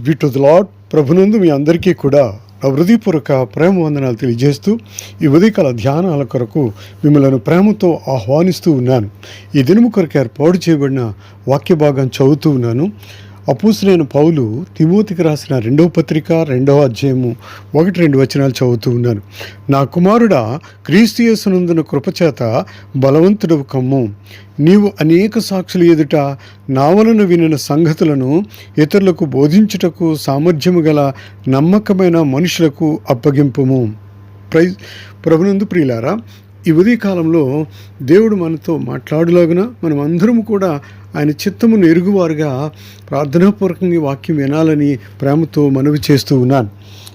Be to the lord. ప్రభునందు మీ అందరికీ కూడా నా హృదయపూర్వక ప్రేమ వందనాలు తెలియజేస్తూ ఈ ఉదయకాల ధ్యానాల కొరకు మిమ్మల్ని ప్రేమతో ఆహ్వానిస్తూ ఉన్నాను. ఈ దినము కొరకు ఏర్పాటు చేయబడిన వాక్య భాగం చదువుతూ ఉన్నాను. అపోస్తలుడైన పౌలు తిమోతికి రాసిన 2వ పత్రిక 2వ అధ్యాయము 1-2 వచనాలు చదువుతూ ఉన్నాను. నా కుమారుడా, క్రీస్తు యేసునందున కృపచేత బలవంతుడవు కమ్ము. నీవు అనేక సాక్షుల ఎదుట నా వలన వినిన సంగతులను ఇతరులకు బోధించుటకు సామర్థ్యము గల నమ్మకమైన మనుషులకు అప్పగింపుము. ప్రభునందు ప్రియులారా, ఈ ఉదయకాలంలో దేవుడు మనతో మాట్లాడులాగున మనం అందరం కూడా ఆయన చిత్తమును ఎరుగువారుగా ప్రార్థనాపూర్వకంగా వాక్యం వినాలని ప్రేమతో మనవి చేస్తూ ఉన్నాను.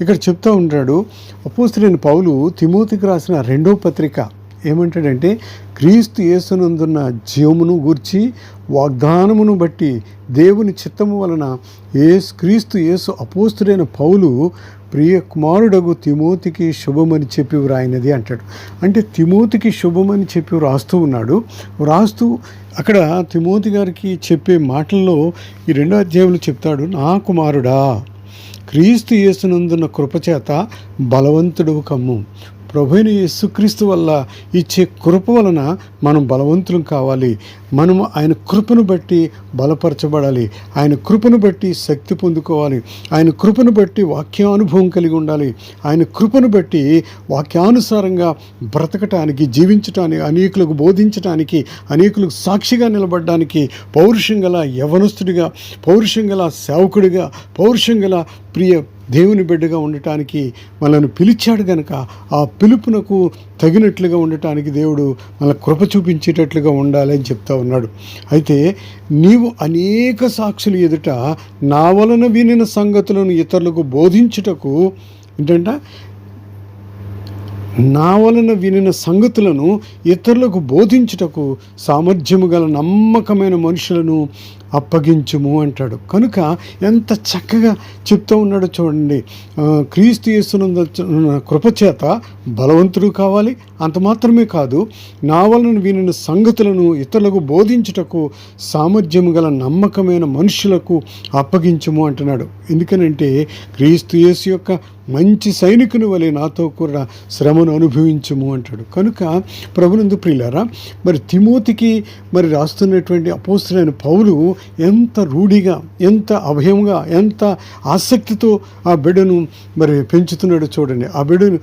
ఇక్కడ చెప్తూ ఉంటాడు అపోస్తలుడైన పౌలు తిమోతికి రాసిన 2వ పత్రిక. ఏమంటాడంటే, క్రీస్తు యేసునందున్న జీవమును గూర్చి వాగ్దానమును బట్టి దేవుని చిత్తము వలన క్రీస్తు యేసు అపోస్తలుడైన పౌలు ప్రియ కుమారుడగు తిమోతికి శుభమని చెప్పి వ్రాయినది అంటాడు. అంటే తిమోతికి శుభమని చెప్పి వ్రాస్తూ ఉన్నాడు. వ్రాస్తూ అక్కడ తిమోతి గారికి చెప్పే మాటల్లో ఈ 2వ అధ్యాయంలో చెప్తాడు, నా కుమారుడా, క్రీస్తు యేసునందున్న కృపచేత బలవంతుడు కమ్ము. ప్రభువైన యేసుక్రీస్తు వల్ల ఇచ్చే కృప వలన మనం బలవంతులం కావాలి. మనము ఆయన కృపను బట్టి బలపరచబడాలి. ఆయన కృపను బట్టి శక్తి పొందుకోవాలి. ఆయన కృపను బట్టి వాక్యానుభవం కలిగి ఉండాలి. ఆయన కృపను బట్టి వాక్యానుసారంగా బ్రతకటానికి, జీవించటానికి, అనేకులకు బోధించటానికి, అనేకులకు సాక్షిగా నిలబడడానికి, పౌరుషం గల యవనస్తుడిగా, పౌరుషం గల సేవకుడిగా, పౌరుషం గల ప్రియ దేవుని బిడ్డగా ఉండటానికి మనల్ని పిలిచాడు కనుక ఆ పిలుపునకు తగినట్లుగా ఉండటానికి దేవుడు మన కృప చూపించేటట్లుగా ఉండాలి అని చెప్తా ఉన్నాడు. అయితే నీవు అనేక సాక్షులు ఎదుట నా వలన వినిన సంగతులను ఇతరులకు బోధించుటకు, ఏంటంటే నా వలన వినిన సంగతులను ఇతరులకు బోధించుటకు సామర్థ్యము గల నమ్మకమైన మనుషులను అప్పగించుము అంటాడు. కనుక ఎంత చక్కగా చెప్తూ ఉన్నాడో చూడండి. క్రీస్తు యేసునందున కృపచేత బలవంతుడు కావాలి. అంత మాత్రమే కాదు, నా వలన వినిన సంగతులను ఇతరులకు బోధించుటకు సామర్థ్యము గల నమ్మకమైన మనుషులకు అప్పగించుము అంటున్నాడు. ఎందుకనంటే క్రీస్తు యేసు యొక్క మంచి సైనికుని వలె నాతో కూడా శ్రమను అనుభవించుము అంటాడు. కనుక ప్రభునందు ప్రియులారా, మరి తిమోతికి మరి రాస్తున్నటువంటి అపోస్తలుడైన పౌలు ఎంత రూఢిగా, ఎంత అభయంగా, ఎంత ఆసక్తితో ఆ బిడ్డను మరి పెంచుతున్నాడు చూడండి. ఆ బిడ్డను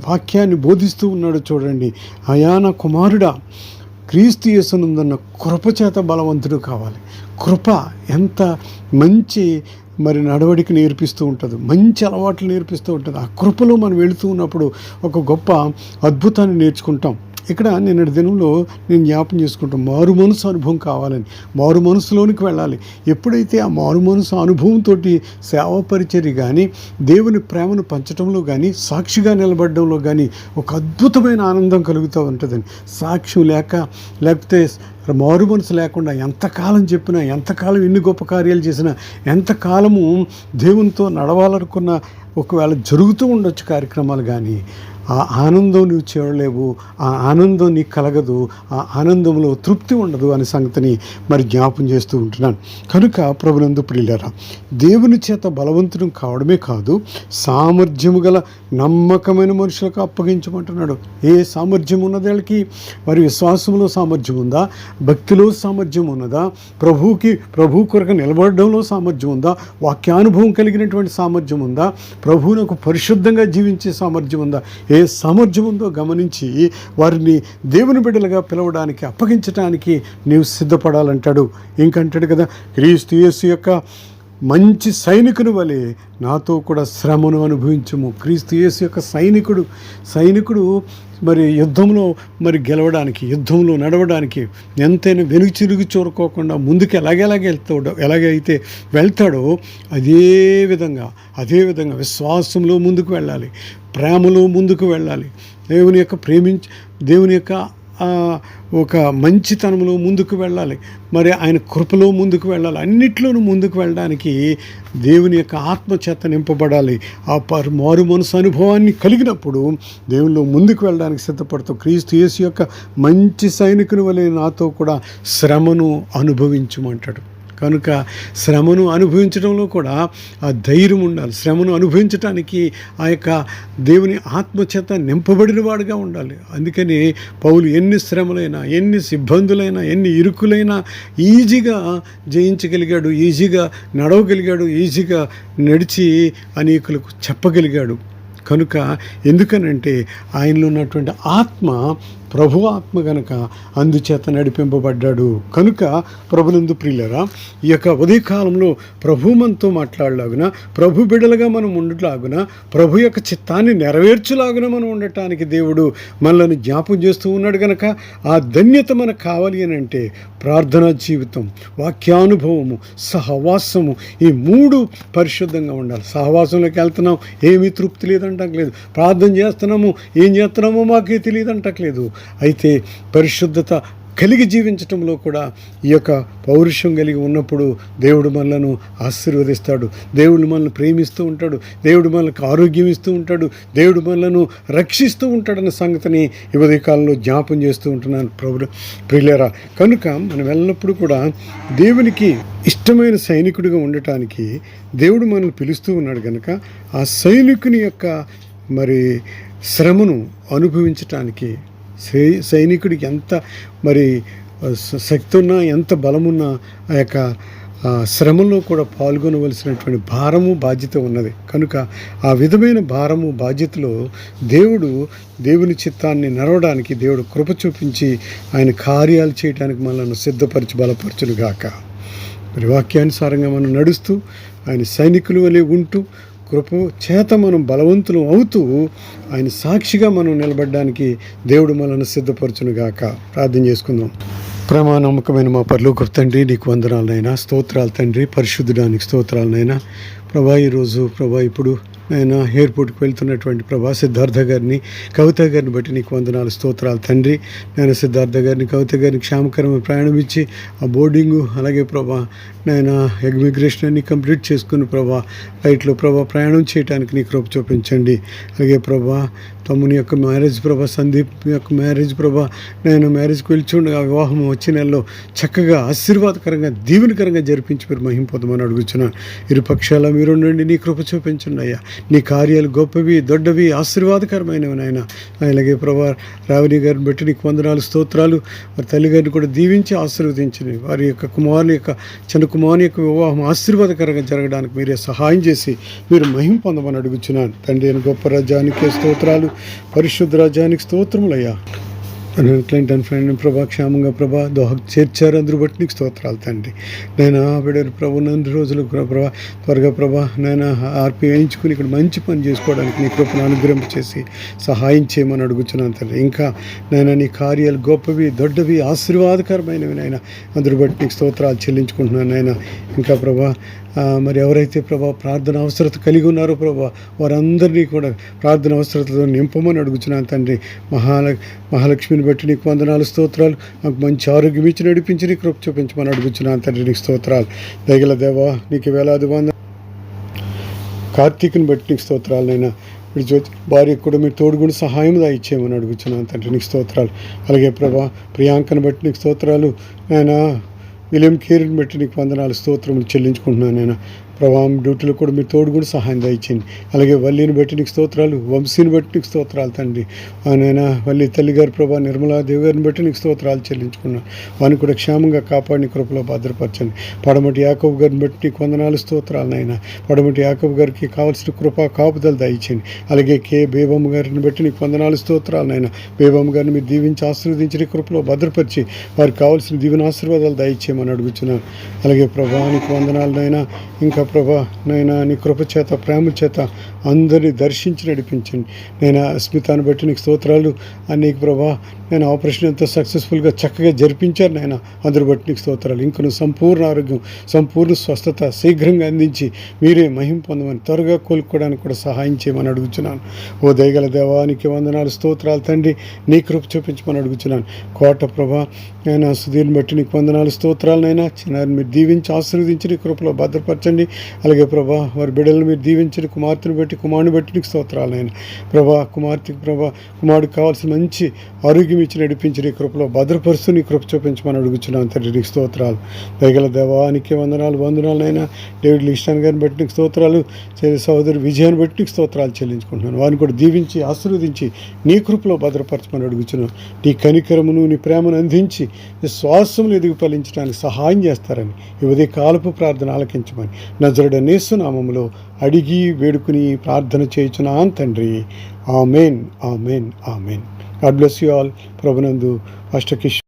వాక్యాన్ని బోధిస్తూ ఉన్నాడు చూడండి. అయాన కుమారుడా, క్రీస్తు యేసునందున్న కృపచేత బలవంతుడు కావాలి. కృప ఎంత మంచి మరి నడవడికి నేర్పిస్తూ ఉంటుంది, మంచి అలవాట్లు నేర్పిస్తూ ఉంటుంది. ఆ కృపలో మనం వెళుతూ ఉన్నప్పుడు ఒక గొప్ప అద్భుతాన్ని నేర్చుకుంటాం. ఇక్కడ నిన్నటి దినంలో నేను జ్ఞాపం చేసుకుంటాం, మారు మనసు అనుభవం కావాలని. మారు మనసులోనికి వెళ్ళాలి. ఎప్పుడైతే ఆ మారు మనసు అనుభవంతో సేవా పరిచర్య కానీ, దేవుని ప్రేమను పంచడంలో కానీ, సాక్షిగా నిలబడడంలో కానీ ఒక అద్భుతమైన ఆనందం కలుగుతూ ఉంటుందని. సాక్ష్యం లేకపోతే మారు మనసు లేకుండా ఎంతకాలం చెప్పినా, ఎంతకాలం ఎన్ని గొప్ప కార్యాలు చేసినా, ఎంతకాలము దేవునితో నడవాలనుకున్న ఒకవేళ జరుగుతూ ఉండొచ్చు కార్యక్రమాలు, కానీ ఆ ఆనందం నువ్వు చేయలేవు, ఆ ఆనందం నీకు కలగదు, ఆ ఆనందంలో తృప్తి ఉండదు అనే సంగతిని మరి జ్ఞాపం చేస్తూ ఉంటున్నాను. కనుక ప్రభునందు ప్రియులారా, దేవుని చేత బలవంతుడు కావడమే కాదు, సామర్థ్యము గల నమ్మకమైన మనుషులకు అప్పగించమంటున్నాడు. ఏ సామర్థ్యం ఉన్నది వాళ్ళకి? మరి విశ్వాసంలో సామర్థ్యం ఉందా? భక్తిలో సామర్థ్యం ఉన్నదా? ప్రభు కొరకు నిలబడడంలో సామర్థ్యం ఉందా? వాక్యానుభవం కలిగినటువంటి సామర్థ్యం ఉందా? ప్రభువునకు పరిశుద్ధంగా జీవించే సామర్థ్యం ఉందా? ఏ సామర్థ్యం ఉందో గమనించి వారిని దేవుని బిడ్డలుగా పిలవడానికి, అప్పగించడానికి నీవు సిద్ధపడాలంటాడు. ఇంకంటాడు కదా, క్రీస్తు యేసు యొక్క మంచి సైనికుని వలె నాతో కూడా శ్రమను అనుభవించము. క్రీస్తు యేసు యొక్క సైనికుడు మరి యుద్ధంలో మరి గెలవడానికి, యుద్ధంలో నడవడానికి ఎంతైనా వెనుచిరుగు చూరుకోకుండా ముందుకు ఎలాగైతే వెళ్తాడో అదే విధంగా విశ్వాసంలో ముందుకు వెళ్ళాలి, ప్రేమలో ముందుకు వెళ్ళాలి, దేవుని యొక్క ఒక మంచితనంలో ముందుకు వెళ్ళాలి, మరి ఆయన కృపలో ముందుకు వెళ్ళాలి. అన్నిట్లోనూ ముందుకు వెళ్ళడానికి దేవుని యొక్క ఆత్మచేత నింపబడాలి. ఆ మారు మనసు అనుభవాన్ని కలిగినప్పుడు దేవునిలో ముందుకు వెళ్ళడానికి సిద్ధపడుతూ, క్రీస్తు యేసు యొక్క మంచి సైనికుని వలె నాతో కూడా శ్రమను అనుభవించమంటాడు. కనుక శ్రమను అనుభవించడంలో కూడా ఆ ధైర్యం ఉండాలి. శ్రమను అనుభవించటానికి ఆ యొక్క దేవుని ఆత్మచేత నింపబడిన వాడుగా ఉండాలి. అందుకని పౌలు ఎన్ని శ్రమలైనా, ఎన్ని ఇబ్బందులైనా, ఎన్ని ఇరుకులైనా ఈజీగా జయించగలిగాడు, ఈజీగా నడవగలిగాడు, ఈజీగా నడిచి అనేకులకు చెప్పగలిగాడు. కనుక ఎందుకనంటే ఆయనలో ఉన్నటువంటి ఆత్మ ప్రభు ఆత్మ గనక అందుచేత నడిపింపబడ్డాడు. కనుక ప్రభునందు ప్రియులరా, ఈ యొక్క ఉదయకాలంలో ప్రభు మనతో మాట్లాడలాగున, ప్రభు బిడ్డలుగా మనం ఉండలాగున, ప్రభు యొక్క చిత్తాన్ని నెరవేర్చులాగున మనం ఉండటానికి దేవుడు మనల్ని జ్ఞాపం చేస్తూ ఉన్నాడు. కనుక ఆ ధన్యత మనకు కావాలి అని అంటే ప్రార్థనా జీవితం, వాక్యానుభవము, సహవాసము, ఈ మూడు పరిశుద్ధంగా ఉండాలి. సహవాసంలోకి వెళ్తున్నాం, ఏమీ తృప్తి లేదంటలేదు. ప్రార్థన చేస్తున్నాము, ఏం చేస్తున్నామో మాకే తెలియదంటలేదు. అయితే పరిశుద్ధత కలిగి జీవించటంలో కూడా ఈ యొక్క పౌరుషం కలిగి ఉన్నప్పుడు దేవుడు మనలను ఆశీర్వదిస్తాడు, దేవుడు మనల్ని ప్రేమిస్తూ ఉంటాడు, దేవుడు మనకు ఆరోగ్యం ఇస్తూ ఉంటాడు, దేవుడు మనలను రక్షిస్తూ ఉంటాడన్న సంగతిని ఈ ఉదయకాలంలో జ్ఞాపం చేస్తూ ఉంటున్నాను ప్రియులారా. కనుక మనం ఎల్లప్పుడూ కూడా దేవునికి ఇష్టమైన సైనికుడిగా ఉండటానికి దేవుడు మనల్ని పిలుస్తూ ఉన్నాడు. కనుక ఆ సైనికుని యొక్క మరి శ్రమను అనుభవించటానికి సైనికుడికి ఎంత మరి శక్తి ఉన్నా, ఎంత బలమున్నా ఆ యొక్క శ్రమలో కూడా పాల్గొనవలసినటువంటి భారము బాధ్యత ఉన్నది. కనుక ఆ విధమైన భారము బాధ్యతలో దేవుని చిత్తాన్ని నడవడానికి దేవుడు కృప చూపించి ఆయన కార్యాలు చేయడానికి మనల్ని సిద్ధపరిచి బలపరచునుగాక. మరి వాక్యానుసారంగా మనం నడుస్తూ ఆయన సైనికులు వలె ఉంటూ కృప చేత మనం బలవంతులు అవుతూ ఆయన సాక్షిగా మనం నిలబడడానికి దేవుడు మనల్ని సిద్ధపరచునుగాక. ప్రార్థన చేసుకుందాం. నమ్మకమైన మా పరలోకపు తండ్రి, నీకు వందనాలనైనా, స్తోత్రాలు తండ్రి, పరిశుద్ధుడానికి స్తోత్రాలనైనా. ప్రభా ఈరోజు ఇప్పుడు ఆయన ఎయిర్పోర్ట్కి వెళ్తున్నటువంటి ప్రభా సిద్ధార్థ గారిని, కవిత గారిని బట్టి నీకు వందనాలు, స్తోత్రాలు తండ్రి. నేను సిద్ధార్థ గారిని, కవిత గారిని క్షేమకరమైన ప్రయాణం ఇచ్చి ఆ బోర్డింగు, అలాగే ప్రభా నేను ఇమిగ్రేషన్ అన్ని కంప్లీట్ చేసుకుని ప్రభా ఫ్లైట్లో ప్రభా ప్రయాణం చేయడానికి నీ కృప చూపించండి. అలాగే ప్రభా తమ్ముని యొక్క మ్యారేజ్ ప్రభా, సందీప్ యొక్క మ్యారేజ్ ప్రభా, నేను మ్యారేజ్కి వెళ్ళిచుండగా వివాహం వచ్చే నెలలో చక్కగా ఆశీర్వాదకరంగా దీవెనకరంగా జరిపించి మీరు మహింపొందమని అడుగుతున్నాను. ఇరుపక్షాల మీరు నుండి నీ కృప చూపించండి అయ్యా. నీ కార్యాలు గొప్పవి, దొడ్డవి, ఆశీర్వాదకరమైనవి నాయన. అలాగే ప్రభా రావణి గారిని బట్టి నీకు వందనాలు, స్తోత్రాలు. వారి తల్లిగారిని కూడా దీవించి ఆశీర్వదించండి. వారి యొక్క కుమారుని యొక్క చిన్న కుమారుని యొక్క వివాహం ఆశీర్వాదకరంగా జరగడానికి మీరే సహాయం చేసి మీరు మహిమ పొందమని అడుగుచున్నాను తండ్రి. గొప్ప రాజ్యానికి స్తోత్రాలు, పరిశుద్ధ రాజ్యానికి స్తోత్రములయ్యా. క్లయింట్ అండ్ ఫ్రెండ్ ప్రభా క్షేమంగా ప్రభా దోహకు చేర్చారు, అందరూ బట్టి నీకు స్తోత్రాలు తండ్రి. నేను బిడ్డలు ప్రభు 4 రోజులు ప్రభా త్వరగా ప్రభా నేను ఆర్పి వేయించుకుని ఇక్కడ మంచి పని చేసుకోవడానికి నీ కృపను అనుగ్రహం చేసి సహాయం చేయమని అడుగుతున్నాను తండ్రి. ఇంకా నేను నీ కార్యాలు గొప్పవి, దొడ్డవి, ఆశీర్వాదకరమైనవి నాయన, అందరూ బట్టి నీకు స్తోత్రాలు చెల్లించుకుంటున్నాను నాయన. ఇంకా ప్రభా మరి ఎవరైతే ప్రభా ప్రార్థన అవసరత కలిగి ఉన్నారో ప్రభా వారందరినీ కూడా ప్రార్థన అవసరతతో నింపమని అడుగుతున్నాను తండ్రి. మహాలక్ష్మిని బట్టి నీకు వందనాలు, స్తోత్రాలు. నాకు మంచి ఆరోగ్యం ఇచ్చి నడిపించి నీ కృప చూపించమని అడుగుతున్నాను తండ్రి. నీకు స్తోత్రాలు. దయగల దేవా నీకు వేలాది కార్తీక్ని బట్టి నీకు స్తోత్రాలనైనా. భార్యకు కూడా మీరు తోడుగుండి సహాయం ఇచ్చేయమని అడుగుతున్నాను తండ్రి. నీకు స్తోత్రాలు. అలాగే ప్రభా ప్రియాంకను బట్టి నీకు స్తోత్రాలు. ఆయన విలియం కేరీని బట్టి నీకు వందనాలు, స్తోత్రములు చెల్లించుకుంటున్నాను నేను. ప్రభావం డ్యూటీలో కూడా మీరు తోడు కూడా సహాయం దయచేయండి. అలాగే వల్లిని బట్టి నీకు స్తోత్రాలు, వంశీని బట్టి నీకు స్తోత్రాలు తండ్రి. నాయన వల్లి తల్లిగారి ప్రభా నిర్మలాదేవి గారిని బట్టి నీకు స్తోత్రాలు చెల్లించుకున్నాను. వారిని కూడా క్షేమంగా కాపాడిని కృపలో భద్రపరచండి. పడమటి యాకోబు గారిని బట్టి నీకు వందనాలు, స్తోత్రాలు నాయన. పడమటి యాకోబు గారికి కావాల్సిన కృపా కాపుదలు దయచేయండి. అలాగే బేబమ్మ గారిని బట్టి నీకు వందనాలు, స్తోత్రాలు నాయన. బేబమ్మ గారిని మీరు దీవించి ఆశీర్వదించి కృపలో భద్రపరిచి వారికి కావాల్సిన దీవెన ఆశీర్వాదాలు దయచేయమని అడుగుతున్నాను. అలాగే ప్రభా నీకు వందనాలు నాయన. ఇంకా ప్రభా నైనా నీ కృప చేత, ప్రేమ చేత అందరినీ దర్శించి నడిపించండి. నేను స్మితాన్ని బట్టి నీకు స్తోత్రాలు. నీకు ప్రభా నేను ఆపరేషన్ ఎంతో సక్సెస్ఫుల్గా చక్కగా జరిపించాను నాయన, అందరూ బట్టి నీకు స్తోత్రాలు. ఇంక నువ్వు సంపూర్ణ ఆరోగ్యం, సంపూర్ణ స్వస్థత శీఘ్రంగా అందించి మీరే మహిమ పొందమని, త్వరగా కోలుకోవడానికి కూడా సహాయం చేయమని అడుగుతున్నాను. ఓ దయగల దేవానికి వందనాలు, స్తోత్రాలు తండ్రి. నీ కృప చూపించమని అడుగుతున్నాను. కోట ప్రభా నేను సుధీర్ని బట్టి నీకు వందనాలు, స్తోత్రాలనైనా. చిన్నారిని మీరు దీవించి ఆశీర్వదించి నీ కృపలో భద్రపరచండి. అలాగే ప్రభా వారి బిడ్డలను మీరు దీవించిన కుమార్తెను బట్టి కుమారుని బట్టి నీకు స్తోత్రాలు నాయన. ప్రభా కుమార్తెకు కుమారుడికి కావాల్సిన మంచి ఆరోగ్యం ఇచ్చి నడిపించి నీ కృపలో భద్రపరుస్తూ నీ కృప చూపించమని అడుగుతున్నాను తండ్రి. నీకు స్తోత్రాలు. దయగల దేవానికి వందనాలైనా డేవిడ్ లిస్టాన్ గారిని బట్టి నీకు స్తోత్రాలు, సహోదరి విజయాన్ని బట్టి నీకు స్తోత్రాలు చెల్లించుకుంటున్నాను. వారిని కూడా దీవించి ఆశీర్వదించి నీ కృపలో భద్రపరచమని అడుగుతున్నాను. నీ కనికరమును నీ ప్రేమను అందించి విశ్వాసములు ఎదుగు ఫలించడానికి సహాయం చేస్తారని ఈ ఉదయ కాలపు ప్రార్థన ఆలకించమని నజరుడైన యేసు నామములో అడిగి వేడుకుని ప్రార్థన చేయుచున్నాను తండ్రి. Amen, amen, amen. God bless you all. ప్రభునందు పాస్టర్ కిషోర్.